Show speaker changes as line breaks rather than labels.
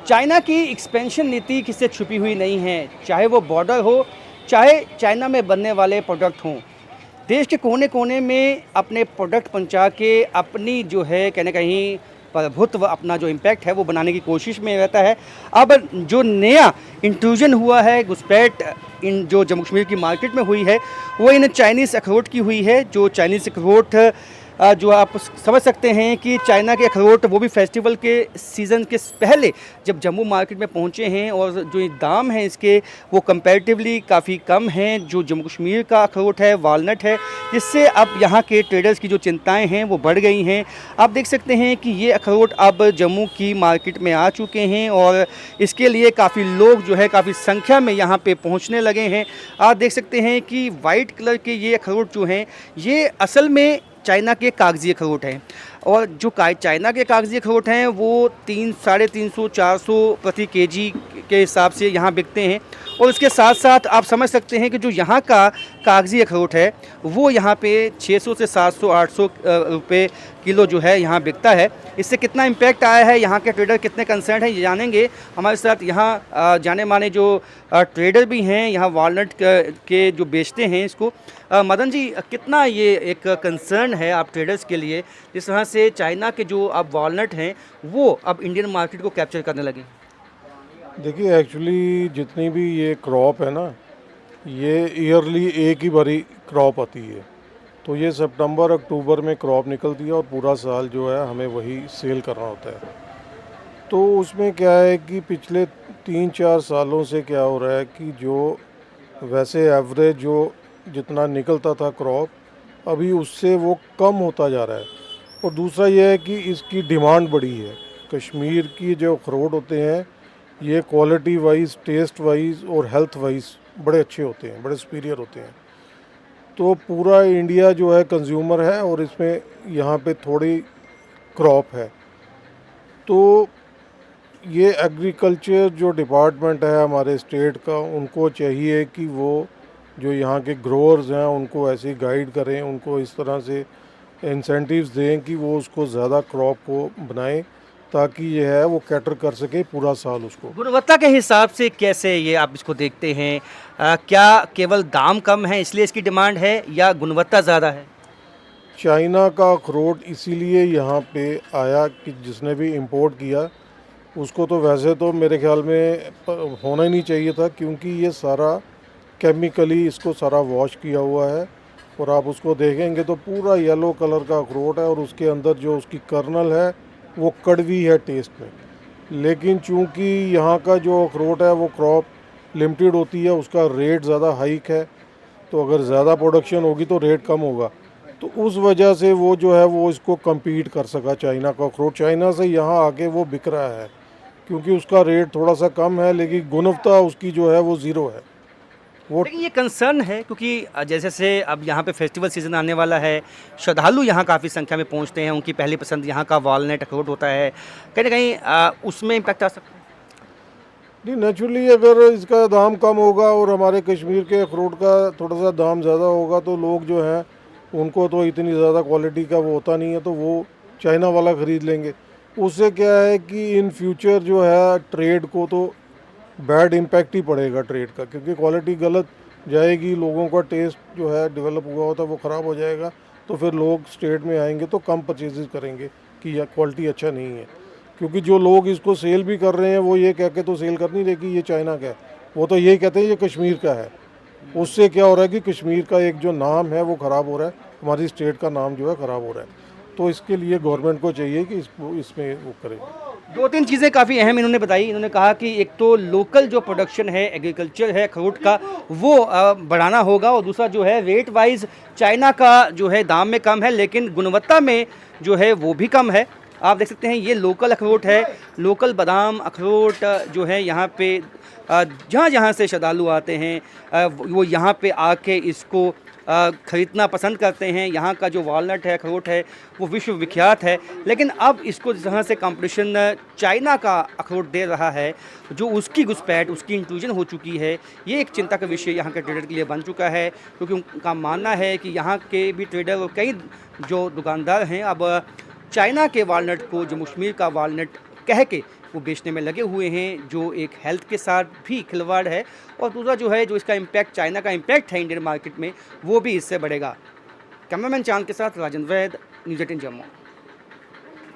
China की expansion नीति किसी से छुपी हुई नहीं है, चाहे वो बॉर्डर हो, चाहे चाइना में बनने वाले प्रोडक्ट हों। देश के कोने-कोने में अपने प्रोडक्ट पहुंचा के अपनी जो है कहीं न कहीं प्रभुत्व, अपना जो इम्पैक्ट है वो बनाने की कोशिश में रहता है। अब जो नया इंट्रूजन हुआ है, घुसपैठ इन जो जम्मू कश्मीर की मार्केट में हुई है, वो इन चाइनीज़ अखरोट की हुई है। जो चाइनीज़ अखरोट जो आप समझ सकते हैं कि चाइना के अखरोट वो भी फेस्टिवल के सीज़न के पहले जब जम्मू मार्केट में पहुंचे हैं, और जो ये दाम हैं इसके वो कंपैरेटिवली काफ़ी कम हैं। जो जम्मू कश्मीर का अखरोट है, वालनट है, जिससे अब यहाँ के ट्रेडर्स की जो चिंताएं हैं वो बढ़ गई हैं। आप देख सकते हैं कि ये अखरोट अब जम्मू की मार्केट में आ चुके हैं, और इसके लिए काफ़ी लोग जो है काफ़ी संख्या में यहाँ पे पहुँचने लगे हैं। आप देख सकते हैं कि वाइट कलर के ये अखरोट जो हैं, ये असल में चाइना के कागज़ी अखरोट हैं, और जो चाइना के कागज़ी अखरोट हैं वो 300-350-400 प्रति केजी के हिसाब से यहाँ बिकते हैं। और इसके साथ साथ आप समझ सकते हैं कि जो यहाँ का कागज़ी अखरोट है वो यहाँ पे 600 से 700-800 रुपये किलो जो है यहाँ बिकता है। इससे कितना इम्पैक्ट आया है, यहाँ के ट्रेडर कितने कंसर्न हैं, ये जानेंगे। हमारे साथ यहाँ जाने माने जो ट्रेडर भी हैं यहाँ वालनट के जो बेचते हैं इसको। मदन जी, कितना ये एक कंसर्न है आप ट्रेडर्स के लिए, जिस तरह से चाइना के जो अब वालनट हैं वो अब इंडियन मार्केट को कैप्चर करने लगे?
देखिए, एक्चुअली जितनी भी ये क्रॉप है ना, ये ईयरली एक ही बारी क्रॉप आती है। तो ये सितंबर अक्टूबर में क्रॉप निकलती है और पूरा साल जो है हमें वही सेल करना होता है। तो उसमें क्या है कि पिछले 3-4 सालों से क्या हो रहा है कि जो वैसे एवरेज जो जितना निकलता था क्रॉप, अभी उससे वो कम होता जा रहा है। और दूसरा ये है कि इसकी डिमांड बढ़ी है। कश्मीर की जो अखरोट होते हैं, ये क्वालिटी वाइज, टेस्ट वाइज और हेल्थ वाइज बड़े अच्छे होते हैं, बड़े सुपीरियर होते हैं। तो पूरा इंडिया जो है कंज्यूमर है, और इसमें यहाँ पे थोड़ी क्रॉप है। तो ये एग्रीकल्चर जो डिपार्टमेंट है हमारे स्टेट का, उनको चाहिए कि वो जो यहाँ के ग्रोअर्स हैं उनको ऐसे गाइड करें, उनको इस तरह से इंसेंटिव्स दें कि वो उसको ज़्यादा क्रॉप को बनाएं, ताकि ये है वो कैटर कर सके पूरा साल उसको।
गुणवत्ता के हिसाब से कैसे ये आप इसको देखते हैं? क्या केवल दाम कम है इसलिए इसकी डिमांड है, या गुणवत्ता ज़्यादा है?
चाइना का अखरोट इसीलिए यहाँ पे आया कि जिसने भी इंपोर्ट किया उसको तो वैसे तो मेरे ख्याल में होना ही नहीं चाहिए था, क्योंकि ये सारा केमिकली इसको सारा वॉश किया हुआ है। और आप उसको देखेंगे तो पूरा येलो कलर का अखरोट है, और उसके अंदर जो उसकी कर्नल है वो कड़वी है टेस्ट में। लेकिन चूंकि यहाँ का जो अखरोट है वो क्रॉप लिमिटेड होती है, उसका रेट ज़्यादा हाइक है, तो अगर ज़्यादा प्रोडक्शन होगी तो रेट कम होगा। तो उस वजह से वो जो है वो इसको compete कर सका चाइना का अखरोट। चाइना से यहाँ आके वो बिक रहा है क्योंकि उसका रेट थोड़ा सा कम है, लेकिन गुणवत्ता उसकी जो है वो ज़ीरो है। वो
लेकिन ये कंसर्न है क्योंकि जैसे से अब यहाँ पे फेस्टिवल सीज़न आने वाला है, श्रद्धालु यहाँ काफ़ी संख्या में पहुँचते हैं, उनकी पहली पसंद यहाँ का वालनट अखरोट होता है। कहीं न कहीं उसमें इम्पैक्ट आ सकता है।
नहीं, नेचुरली अगर इसका दाम कम होगा और हमारे कश्मीर के अखरोट का थोड़ा सा दाम ज़्यादा होगा, तो लोग जो हैं उनको तो इतनी ज़्यादा क्वालिटी का वो होता नहीं है, तो वो चाइना वाला ख़रीद लेंगे। उससे क्या है कि इन फ्यूचर जो है ट्रेड को तो बैड इम्पैक्ट ही पड़ेगा ट्रेड का, क्योंकि क्वालिटी गलत जाएगी, लोगों का टेस्ट जो है डेवलप हुआ होता है वो ख़राब हो जाएगा। तो फिर लोग स्टेट में आएंगे तो कम परचेजेस करेंगे कि यह क्वालिटी अच्छा नहीं है। क्योंकि जो लोग इसको सेल भी कर रहे हैं वो ये कह के तो सेल कर नहीं रहे कि ये चाइना का है, वो तो यही कहते हैं ये कश्मीर का है। उससे क्या हो रहा है कि कश्मीर का एक जो नाम है वो ख़राब हो रहा है, हमारी स्टेट का नाम जो है ख़राब हो रहा है। तो इसके लिए गवर्नमेंट को चाहिए कि इसमें वो करे।
2-3 चीज़ें काफ़ी अहम इन्होंने बताई। इन्होंने कहा कि एक तो लोकल जो प्रोडक्शन है, एग्रीकल्चर है अखरोट का, वो बढ़ाना होगा, और दूसरा जो है रेट वाइज़ चाइना का जो है दाम में कम है, लेकिन गुणवत्ता में जो है वो भी कम है। आप देख सकते हैं ये लोकल अखरोट है, लोकल बादाम अखरोट जो है यहाँ पे जहाँ जहाँ से श्रद्धालु आते हैं वो यहाँ पे आके इसको ख़रीदना पसंद करते हैं। यहाँ का जो वालनट है, अखरोट है, वो विश्व विख्यात है। लेकिन अब इसको जिस तरह से कंपटीशन चाइना का अखरोट दे रहा है, जो उसकी घुसपैठ, उसकी इंक्लूजन हो चुकी है, ये एक चिंता का विषय यहाँ के ट्रेडर के लिए बन चुका है। क्योंकि उनका मानना है कि यहाँ के भी ट्रेडर और कई जो दुकानदार हैं अब चाइना के वालनट को जम्मू कश्मीर का वालनट कह के वो बेचने में लगे हुए हैं, जो एक हेल्थ के साथ भी खिलवाड़ है और दूसरा जो है जो इसका इम्पैक्ट, चाइना का इम्पैक्ट है इंडियन मार्केट में, वो भी इससे बढ़ेगा। कैमरामैन चांद के साथ राजन वैद, न्यूज़ 18 जम्मू।